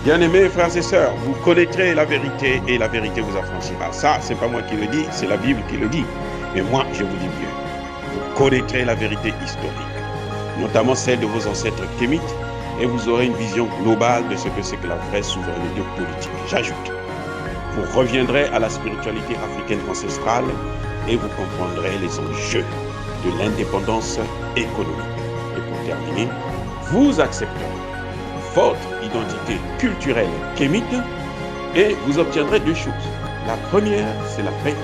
Bien-aimés frères et sœurs, vous connaîtrez la vérité et la vérité vous affranchira. Ça, c'est pas moi qui le dis, c'est la Bible qui le dit. Mais moi, je vous dis mieux. Vous connaîtrez la vérité historique, notamment celle de vos ancêtres kémites, et vous aurez une vision globale de ce que c'est que la vraie souveraineté politique. J'ajoute, vous reviendrez à la spiritualité africaine ancestrale et vous comprendrez les enjeux de l'indépendance économique. Et pour terminer, vous accepterez votre identité culturelle kémite et vous obtiendrez deux choses. La première, c'est la paix.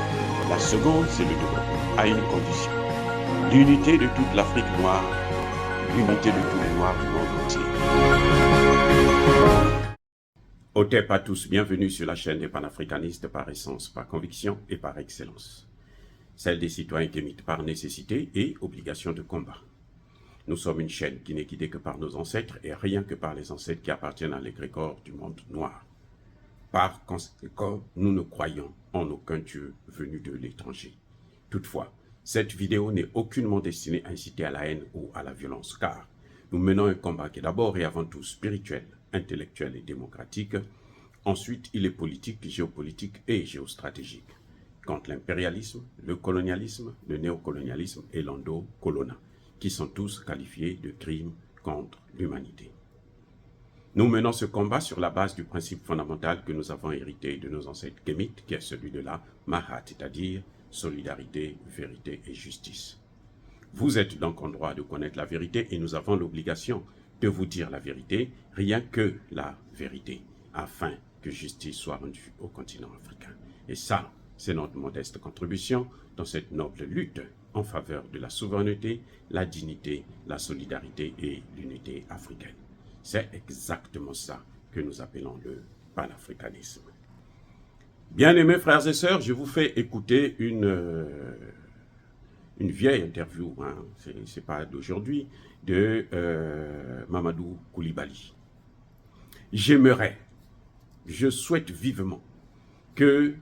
La seconde, c'est le développement, à une condition. L'unité de toute l'Afrique noire, l'unité de tous les Noirs du monde entier. Otep à tous, bienvenue sur la chaîne des panafricanistes par essence, par conviction et par excellence. Celle des citoyens kémites par nécessité et obligation de combat. Nous sommes une chaîne qui n'est guidée que par nos ancêtres et rien que par les ancêtres qui appartiennent à l'égrégore du monde noir. Par conséquent, nous ne croyons en aucun Dieu venu de l'étranger. Toutefois, cette vidéo n'est aucunement destinée à inciter à la haine ou à la violence, car nous menons un combat qui est d'abord et avant tout spirituel, intellectuel et démocratique. Ensuite, il est politique, géopolitique et géostratégique, contre l'impérialisme, le colonialisme, le néocolonialisme et l'endocolona, qui sont tous qualifiés de crimes contre l'humanité. Nous menons ce combat sur la base du principe fondamental que nous avons hérité de nos ancêtres kémites, qui est celui de la Mahat, c'est-à-dire solidarité, vérité et justice. Vous êtes donc en droit de connaître la vérité et nous avons l'obligation de vous dire la vérité, rien que la vérité, afin que justice soit rendue au continent africain. Et ça, c'est notre modeste contribution dans cette noble lutte en faveur de la souveraineté, la dignité, la solidarité et l'unité africaine. C'est exactement ça que nous appelons le panafricanisme. Bien-aimés frères et sœurs, je vous fais écouter une vieille interview, hein, c'est pas d'aujourd'hui, de Mamadou Koulibaly. J'aimerais, je souhaite vivement que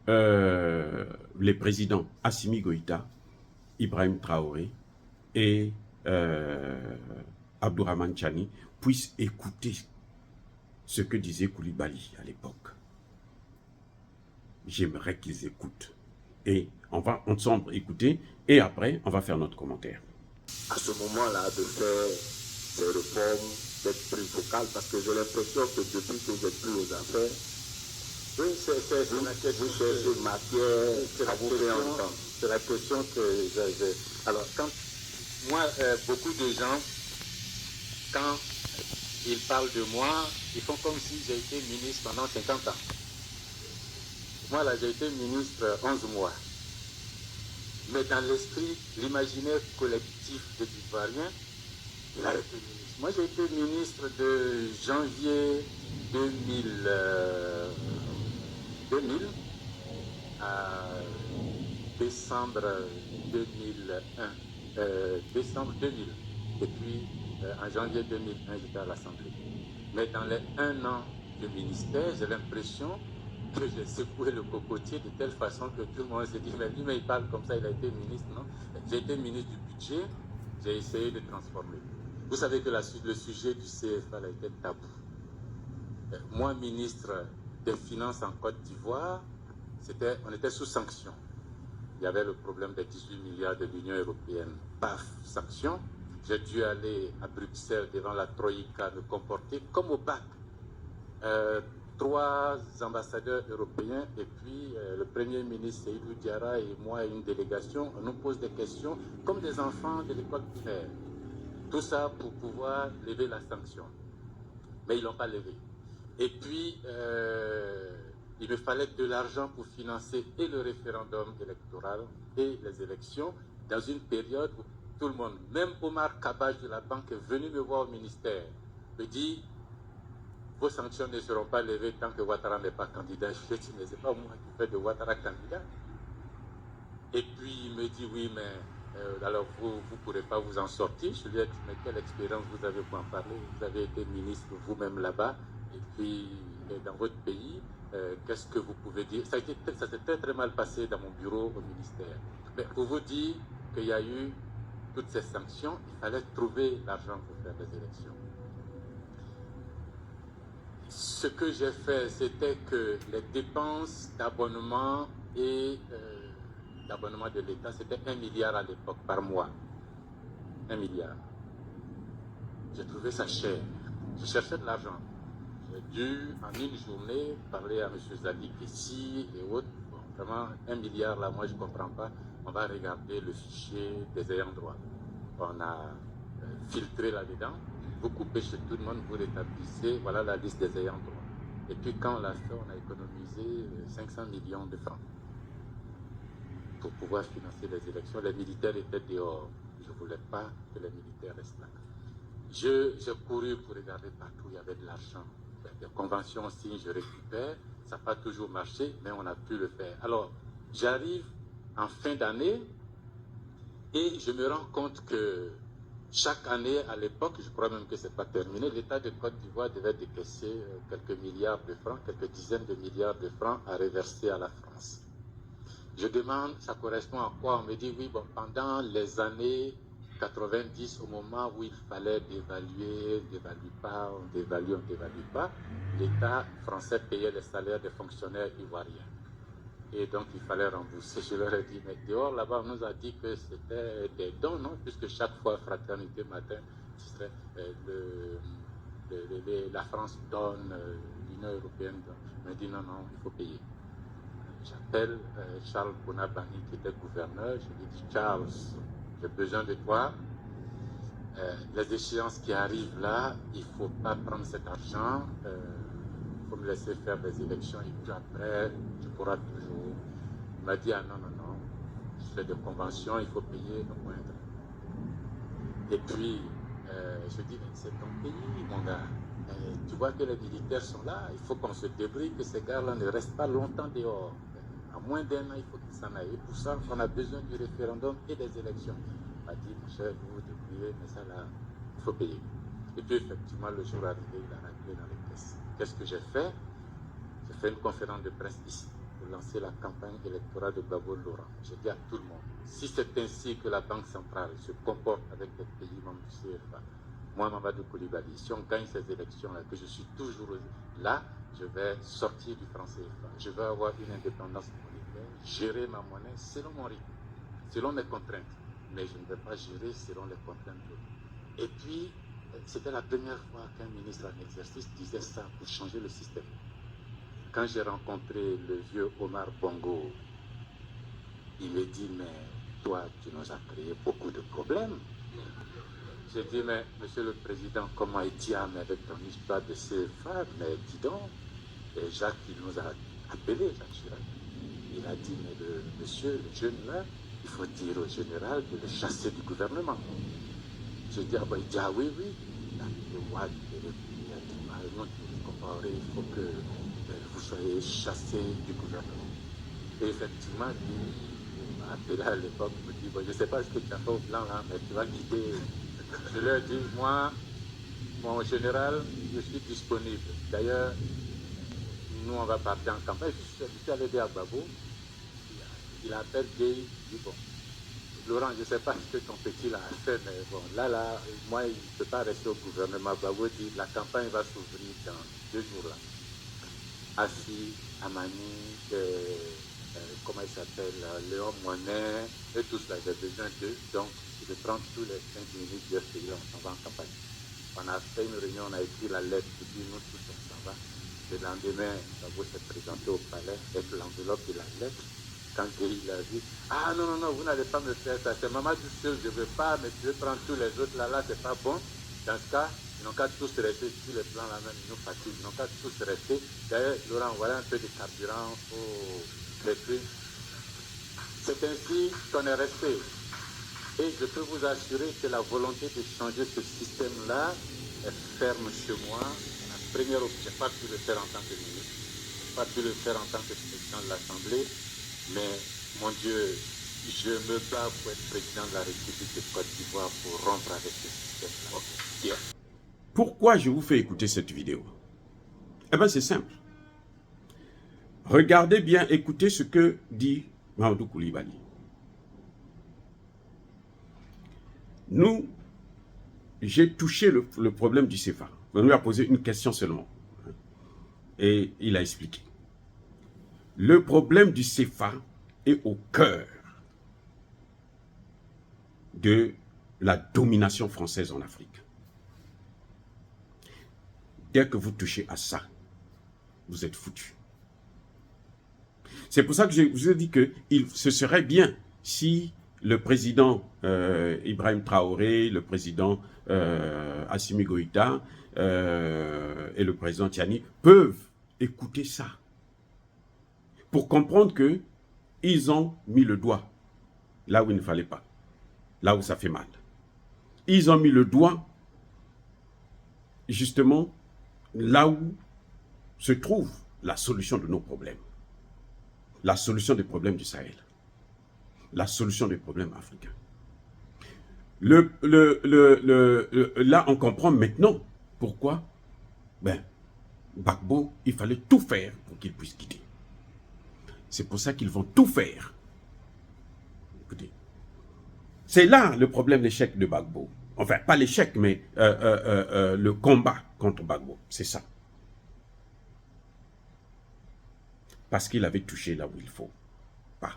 les présidents Assimi Goïta, Ibrahim Traoré et Abdourahmane Tchani puissent écouter ce que disait Koulibaly à l'époque. J'aimerais qu'ils écoutent. Et on va ensemble écouter et après, on va faire notre commentaire. À ce moment-là, de faire ces réformes, d'être plus vocal, parce que j'ai l'impression que depuis que vous êtes plus aux affaires, oui, c'est la question de matière à vous faire entendre. C'est la question que j'ai. Alors, quand moi, beaucoup de gens, quand ils parlent de moi, ils font comme si j'ai été ministre pendant 50 ans. Moi, là, j'ai été ministre 11 mois. Mais dans l'esprit, l'imaginaire collectif des Ivoiriens, il a été ministre. Moi, j'ai été ministre de janvier 2000 à décembre 2001. Décembre 2000. Et puis, en janvier 2001, j'étais à l'Assemblée. Mais dans les 1 an de ministère, j'ai l'impression que j'ai secoué le cocotier de telle façon que tout le monde s'est dit, mais lui, mais il parle comme ça, il a été ministre, non? J'ai été ministre du budget, j'ai essayé de transformer. Vous savez que le sujet du CFA a été tabou. Moi, ministre des Finances en Côte d'Ivoire, on était sous sanction. Il y avait le problème des 18 milliards de l'Union européenne. Paf, sanction. J'ai dû aller à Bruxelles devant la Troïka, me comporter comme au bac. 3 ambassadeurs européens et puis le Premier ministre Seydou Diarra et moi et une délégation, on nous pose des questions comme des enfants de l'école primaire. Tout ça pour pouvoir lever la sanction. Mais ils ne l'ont pas levé. Et puis, il me fallait de l'argent pour financer et le référendum électoral et les élections dans une période où tout le monde, même Omar Kabaj de la banque est venu me voir au ministère, me dit vos sanctions ne seront pas levées tant que Ouattara n'est pas candidat. Je lui ai dit, mais ce n'est pas moi qui fais de Ouattara candidat. Et puis il me dit, oui, mais alors vous ne pourrez pas vous en sortir. Je lui ai dit, mais quelle expérience vous avez pour en parler? Vous avez été ministre vous-même là-bas. Et puis, dans votre pays, qu'est-ce que vous pouvez dire? Ça s'est très très mal passé dans mon bureau au ministère. Mais pour vous dire qu'il y a eu toutes ces sanctions, il fallait trouver l'argent pour faire les élections. Ce que j'ai fait, c'était que les dépenses d'abonnement et d'abonnement de l'État, c'était 1 milliard à l'époque par mois. 1 milliard. J'ai trouvé ça cher. Je cherchais de l'argent. J'ai dû, en une journée, parler à M. Zadig Kessi et autres. Bon, vraiment, 1 milliard, là, moi, je ne comprends pas. On va regarder le fichier des ayants droit. On a filtré là-dedans. Vous coupez chez tout le monde, vous rétablissez. Voilà la liste des ayants droit. Et puis, quand on l'a fait, on a économisé 500 millions de francs pour pouvoir financer les élections. Les militaires étaient dehors. Je ne voulais pas que les militaires restent là. J'ai couru pour regarder partout, il y avait de l'argent. Des conventions signes, je récupère. Ça n'a pas toujours marché, mais on a pu le faire. Alors, j'arrive en fin d'année et je me rends compte que chaque année, à l'époque, je crois même que ce n'est pas terminé, l'État de Côte d'Ivoire devait décaisser quelques milliards de francs, quelques dizaines de milliards de francs à reverser à la France. Je demande, ça correspond à quoi? On me dit, oui, bon, pendant les années 90, au moment où il fallait dévaluer, on dévalue pas, l'État français payait les salaires des fonctionnaires ivoiriens. Et donc, il fallait rembourser. Je leur ai dit, mais dehors, là-bas, on nous a dit que c'était des dons, non? Puisque chaque fois, fraternité matin, ce serait la France donne, l'Union européenne donne. On m'a dit, non, non, il faut payer. J'appelle Charles Bonabani, qui était gouverneur. Je lui dis, Charles, j'ai besoin de toi. Les échéances qui arrivent là, il ne faut pas prendre cet argent. Il faut me laisser faire des élections et puis après, tu pourras toujours. Il m'a dit, ah non, non, non, je fais des conventions, il faut payer le moindre. Et puis, je dis, mais c'est ton pays, mon gars. Tu vois que les militaires sont là, il faut qu'on se débrouille, que ces gars-là ne restent pas longtemps dehors. À moins d'un an, il faut qu'ils s'en aillent. Et pour ça, on a besoin du référendum et des élections. Il m'a dit, mon cher, vous vous débrouillez, mais ça là, il faut payer. Et puis, effectivement, le jour arrivé, il a raclé dans les caisses. Qu'est-ce que j'ai fait? J'ai fait une conférence de presse ici pour lancer la campagne électorale de Gbagbo Laurent. J'ai dit à tout le monde, si c'est ainsi que la Banque centrale se comporte avec les pays membres du CFA, moi, Mamadou Koulibaly, si on gagne ces élections-là, que je suis toujours là, je vais sortir du franc CFA. Je vais avoir une indépendance monétaire, gérer ma monnaie selon mon rythme, selon mes contraintes. Mais je ne vais pas gérer selon les contraintes d'autres. Et puis, c'était la première fois qu'un ministre en exercice disait ça pour changer le système. Quand j'ai rencontré le vieux Omar Bongo, il me dit, mais toi, tu nous as créé beaucoup de problèmes. J'ai dit, mais monsieur le président, comment est Diam avec ton histoire de CFA? Mais dis donc, et Jacques, il nous a appelé, Jacques Chirac. Il a dit, mais monsieur, le jeune là, il faut dire au général de le chasser du gouvernement. J'ai dit, ah ben, il dit, ah oui, oui. Il a dit, ouais, il a dit, non, il faut que vous soyez chassé du gouvernement. Et effectivement, il m'a appelé à l'époque, il me dit, bon, je ne sais pas ce que tu as fait au plan là, mais tu vas quitter. Je leur ai dit, moi, mon général, je suis disponible. D'ailleurs, nous, on va partir en campagne. Je suis allé dire à Gbagbo, il appelle Gay, il dit, bon, Laurent, je ne sais pas ce que ton petit là a fait, mais bon, là, moi, il ne peut pas rester au gouvernement. Gbagbo dit, la campagne va s'ouvrir dans 2 jours là. Assis, Amani, comment il s'appelle, Léon Monnet, et tout cela, j'ai besoin d'eux. Donc, je prends tous les 5 minutes de pays, on s'en va en campagne. On a fait une réunion, on a écrit la lettre, qui dit, nous tous, on s'en va. Le lendemain, Gbagbo s'est présenté au palais avec l'enveloppe de la lettre. Quand il a dit, ah non, non, non, vous n'allez pas me faire ça, c'est maman du seul, je ne veux pas, mais tu veux prendre tous les autres là, c'est pas bon. Dans ce cas, ils n'ont qu'à tous rester sur les plans là même, ils nous fatiguent, ils n'ont qu'à tous rester. D'ailleurs, Laurent, voilà un peu de carburant pour les prix. C'est ainsi qu'on est resté. Et je peux vous assurer que la volonté de changer ce système-là est ferme chez moi. La première option, je n'ai pas pu le faire en tant que ministre, je n'ai pas pu le faire en tant que président de l'Assemblée, mais mon Dieu, je me bats pour être président de la République de Côte d'Ivoire pour rompre avec ce système-là. Okay. Pourquoi je vous fais écouter cette vidéo? Eh bien, c'est simple. Regardez bien, écoutez ce que dit Mamadou Koulibaly. j'ai touché le problème du CFA. On lui a posé une question seulement. Et il a expliqué. Le problème du CFA est au cœur de la domination française en Afrique. Dès que vous touchez à ça, vous êtes foutu. C'est pour ça que je vous ai dit que ce serait bien si le président Ibrahim Traoré, le président Assimi Goïta et le président Tiani peuvent écouter ça pour comprendre qu'ils ont mis le doigt là où il ne fallait pas, là où ça fait mal. Ils ont mis le doigt justement là où se trouve la solution de nos problèmes, la solution des problèmes du Sahel, la solution des problèmes africains. Là, on comprend maintenant pourquoi Gbagbo, il fallait tout faire pour qu'il puisse quitter. C'est pour ça qu'ils vont tout faire. Écoutez, c'est là le problème, l'échec de Gbagbo. Enfin, pas l'échec, mais le combat contre Gbagbo. C'est ça. Parce qu'il avait touché là où il faut. Pas.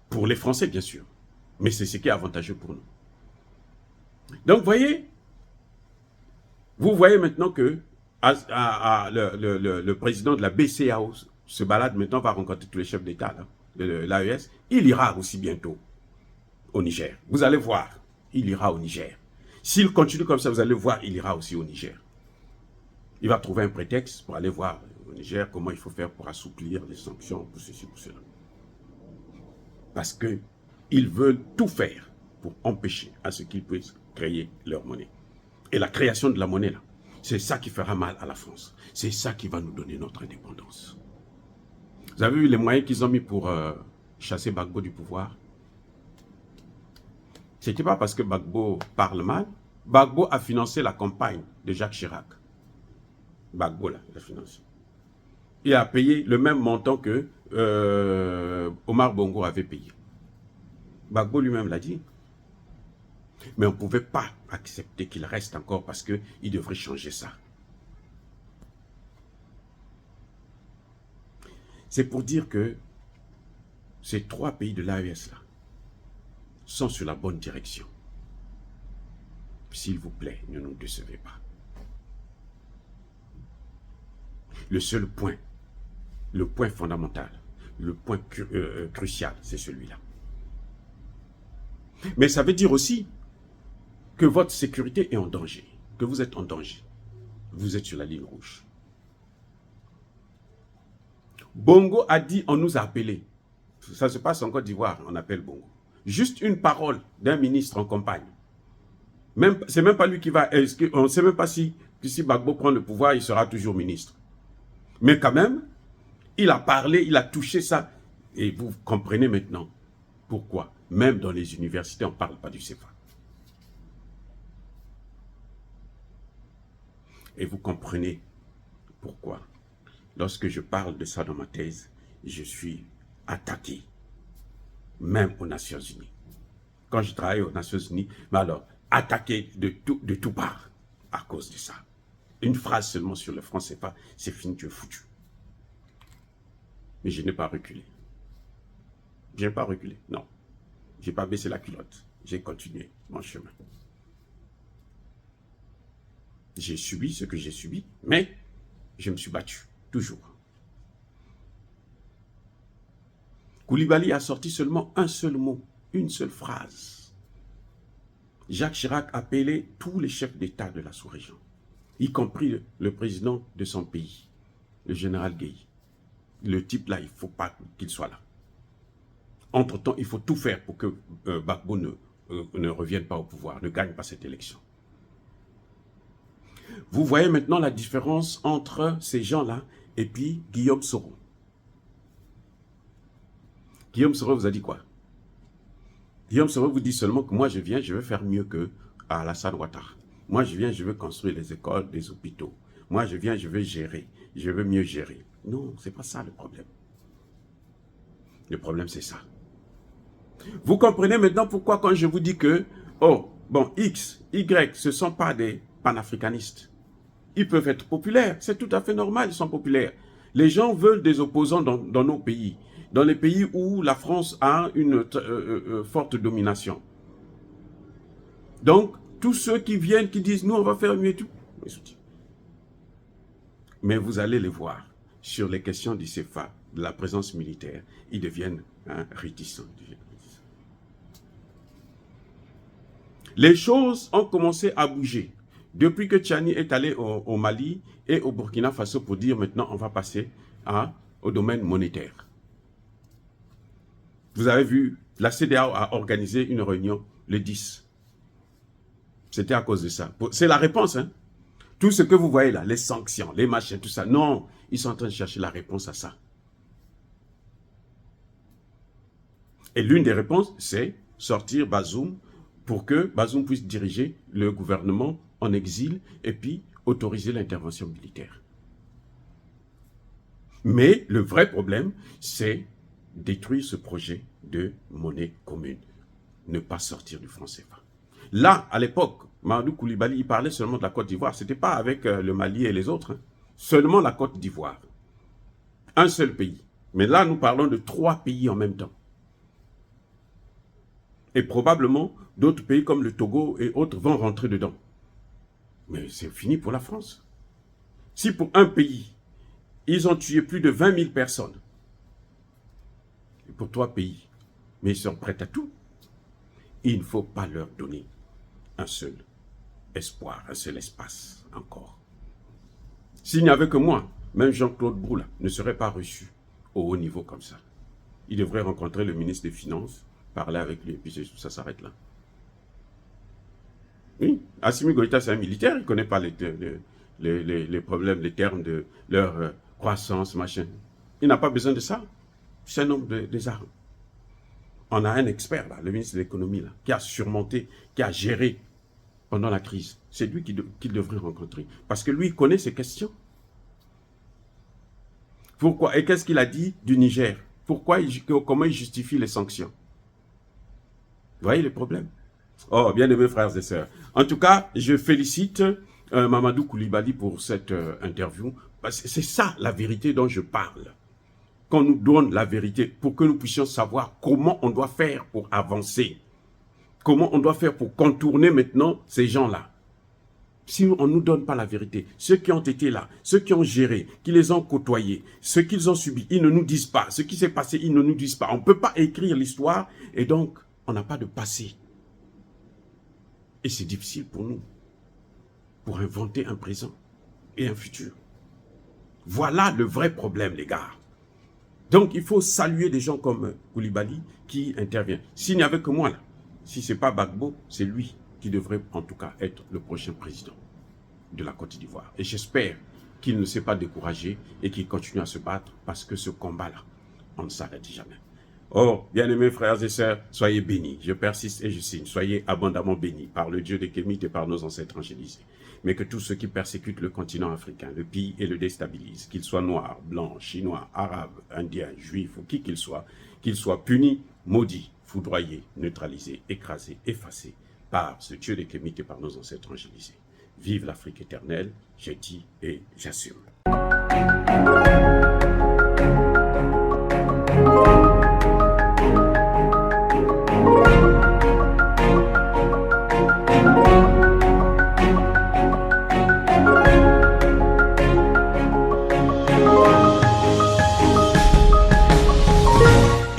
Pour les Français, bien sûr. Mais c'est ce qui est avantageux pour nous. Donc, vous voyez maintenant que le président de la BCEAO se balade maintenant, va rencontrer tous les chefs d'État de l'AES. Il ira aussi bientôt au Niger. Vous allez voir, il ira au Niger. S'il continue comme ça, vous allez voir, il ira aussi au Niger. Il va trouver un prétexte pour aller voir au Niger comment il faut faire pour assouplir les sanctions, pour ceci, pour cela. Parce qu'ils veulent tout faire pour empêcher à ce qu'ils puissent créer leur monnaie. Et la création de la monnaie, là, c'est ça qui fera mal à la France. C'est ça qui va nous donner notre indépendance. Vous avez vu les moyens qu'ils ont mis pour chasser Gbagbo du pouvoir? Ce n'était pas parce que Gbagbo parle mal. Gbagbo a financé la campagne de Jacques Chirac. Gbagbo, là, il a financé. Il a payé le même montant que Omar Bongo avait payé. Gbagbo lui-même l'a dit. Mais on ne pouvait pas accepter qu'il reste encore parce qu'il devrait changer ça. C'est pour dire que ces trois pays de l'AES là sont sur la bonne direction. S'il vous plaît, ne nous décevez pas. Le seul point, le point fondamental, le point crucial, c'est celui-là. Mais ça veut dire aussi que votre sécurité est en danger, que vous êtes en danger. Vous êtes sur la ligne rouge. Bongo a dit, on nous a appelés. Ça se passe en Côte d'Ivoire, on appelle Bongo. Juste une parole d'un ministre en campagne. C'est même pas lui qui va... On ne sait même pas si Gbagbo prend le pouvoir, il sera toujours ministre. Mais quand même, il a parlé, il a touché ça. Et vous comprenez maintenant pourquoi. Même dans les universités, on ne parle pas du CFA. Et vous comprenez pourquoi. Lorsque je parle de ça dans ma thèse, je suis attaqué, même aux Nations Unies. Quand je travaille aux Nations Unies, mais alors, attaqué de tout part à cause de ça. Une phrase seulement sur le franc CFA, c'est fini, tu es foutu. Mais je n'ai pas reculé. Je n'ai pas reculé, non. Je n'ai pas baissé la culotte. J'ai continué mon chemin. J'ai subi ce que j'ai subi, mais je me suis battu, toujours. Koulibaly a sorti seulement un seul mot, une seule phrase. Jacques Chirac a appelé tous les chefs d'État de la sous-région, y compris le président de son pays, le général Gueye. Le type là, il ne faut pas qu'il soit là. Entre-temps, il faut tout faire pour que Gbagbo ne revienne pas au pouvoir, ne gagne pas cette élection. Vous voyez maintenant la différence entre ces gens-là et puis Guillaume Soro. Guillaume Soro vous a dit quoi? Guillaume Soro vous dit seulement que moi je viens, je veux faire mieux que Alassane Ouattara. Moi je viens, je veux construire les écoles, les hôpitaux. Moi je viens, je veux gérer, je veux mieux gérer. Non, ce n'est pas ça le problème. Le problème c'est ça. Vous comprenez maintenant pourquoi quand je vous dis que, oh, bon, X, Y, ce ne sont pas des panafricanistes. Ils peuvent être populaires, c'est tout à fait normal, ils sont populaires. Les gens veulent des opposants dans nos pays, dans les pays où la France a une forte domination. Donc, tous ceux qui viennent, qui disent, nous, on va faire mieux et tout, mais vous allez les voir sur les questions du CFA, de la présence militaire, ils deviennent réticents. Les choses ont commencé à bouger. Depuis que Tchani est allé au Mali et au Burkina Faso pour dire maintenant on va passer au domaine monétaire. Vous avez vu, la CEDEAO a organisé une réunion le 10. C'était à cause de ça. C'est la réponse, hein. Tout ce que vous voyez là, les sanctions, les machins, tout ça, non, ils sont en train de chercher la réponse à ça. Et l'une des réponses, c'est sortir Bazoum pour que Bazoum puisse diriger le gouvernement en exil et puis autoriser l'intervention militaire. Mais le vrai problème, c'est détruire ce projet de monnaie commune. Ne pas sortir du franc CFA. Là, à l'époque, Mamadou Koulibaly, il parlait seulement de la Côte d'Ivoire. Ce n'était pas avec le Mali et les autres. Hein. Seulement la Côte d'Ivoire. Un seul pays. Mais là, nous parlons de 3 pays en même temps. Et probablement, d'autres pays comme le Togo et autres vont rentrer dedans. Mais c'est fini pour la France. Si pour un pays, ils ont tué plus de 20 000 personnes, et pour 3 pays, mais ils sont prêts à tout, il ne faut pas leur donner un seul espoir, un seul espace encore. S'il n'y avait que moi, même Jean-Claude Broula ne serait pas reçu au haut niveau comme ça. Il devrait rencontrer le ministre des Finances, parler avec lui, et puis ça s'arrête là. Oui, Assimi Goïta, c'est un militaire, il ne connaît pas les problèmes, les termes de leur croissance, machin. Il n'a pas besoin de ça. C'est un homme des armes. On a un expert, là, le ministre de l'économie, là, qui a surmonté, qui a géré pendant la crise. C'est lui qu'il devrait rencontrer. Parce que lui, il connaît ces questions. Pourquoi? Et qu'est-ce qu'il a dit du Niger? Comment il justifie les sanctions? Vous voyez le problème? Oh, bien aimés frères et sœurs. En tout cas, je félicite Mamadou Koulibaly pour cette interview. C'est ça la vérité dont je parle. Qu'on nous donne la vérité pour que nous puissions savoir comment on doit faire pour avancer. Comment on doit faire pour contourner maintenant ces gens-là. Si on ne nous donne pas la vérité, ceux qui ont été là, ceux qui ont géré, qui les ont côtoyés, ceux qu'ils ont subis, ils ne nous disent pas. Ce qui s'est passé, ils ne nous disent pas. On ne peut pas écrire l'histoire et donc on n'a pas de passé. Et c'est difficile pour nous, pour inventer un présent et un futur. Voilà le vrai problème, les gars. Donc, il faut saluer des gens comme Koulibaly qui intervient. S'il n'y avait que moi, là, si ce n'est pas Gbagbo, c'est lui qui devrait en tout cas être le prochain président de la Côte d'Ivoire. Et j'espère qu'il ne s'est pas découragé et qu'il continue à se battre parce que ce combat-là, on ne s'arrête jamais. Oh, bien-aimés frères et sœurs, soyez bénis. Je persiste et je signe. Soyez abondamment bénis par le Dieu des Kémites et par nos ancêtres angélisés. Mais que tous ceux qui persécutent le continent africain, le pillent et le déstabilisent, qu'ils soient noirs, blancs, chinois, arabes, indiens, juifs ou qui qu'ils soient punis, maudits, foudroyés, neutralisés, écrasés, effacés par ce Dieu des Kémites et par nos ancêtres angélisés. Vive l'Afrique éternelle, j'ai dit et j'assume.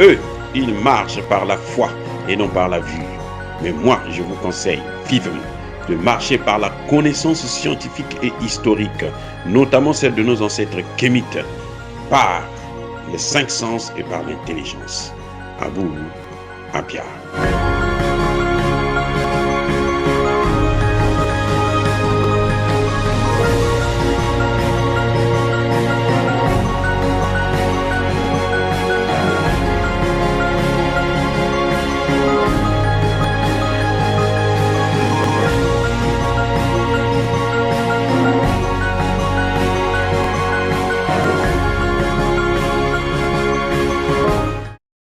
Eux, ils marchent par la foi et non par la vue. Mais moi, je vous conseille vivement de marcher par la connaissance scientifique et historique, notamment celle de nos ancêtres kémites, par les 5 sens et par l'intelligence. À vous, à Pierre.